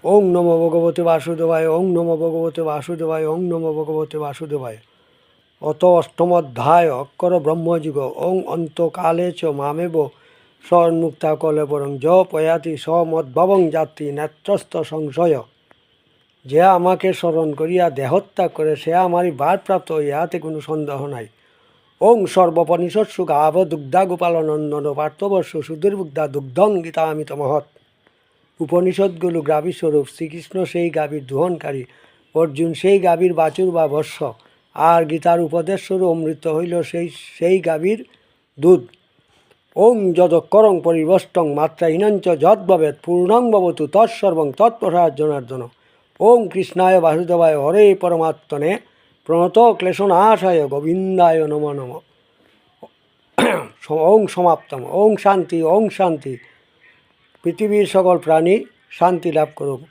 ওং নমো ভগবতে বাসুদেবায়, ওং নমো ভগবতে বাসুদেবায়, ওং নমো ভগবতে বাসুদেবায়। অত অষ্টমধ্যায় অক্ষর ব্রহ্মযুগ। ওং অন্তকালে চ মামেব স্বন্মুক্তা কলেবরং য পয়াতি স মদ্ভবং যাত্রী নেত্রস্থ সংশয়। যে আমাকে স্মরণ করিয়া দেহত্যাগ করে সে আমারই বারপ্রাপ্ত, ইহাতে কোনো সন্দেহ নাই। ওং সর্বপনিষৎসু গাব দুগ্ধা গোপালনন্দন পার্থবর্ষু সুদীর্বুগ্ধা দুগ্ধং গীতামিত মহৎ। উপনিষদগুলো গাভীর স্বরূপ, শ্রীকৃষ্ণ সেই গাভীর দোহনকারী, অর্জুন সেই গাভীর বাছুর বা বৎস, আর গীতার উপদেশ স্বরূপ অমৃত হইল সেই গাভীর দুধ। ওং যদক্ষরং পরিবষ্টং মাত্রাহীনঞ্চ যদ্ভবেৎ পূর্ণং ভবতু তৎসর্বং তৎপ্রসাদ জনার্দন। ওং কৃষ্ণায় বাসুদেবায় হরে পরমাত্মনে প্রণত ক্লেশনাশায় গোবিন্দায় নমো নমঃ। ওং সমাপ্তম। ওং শান্তি, ওং শান্তি। পৃথিবীর সকল প্রাণী শান্তি লাভ করুক।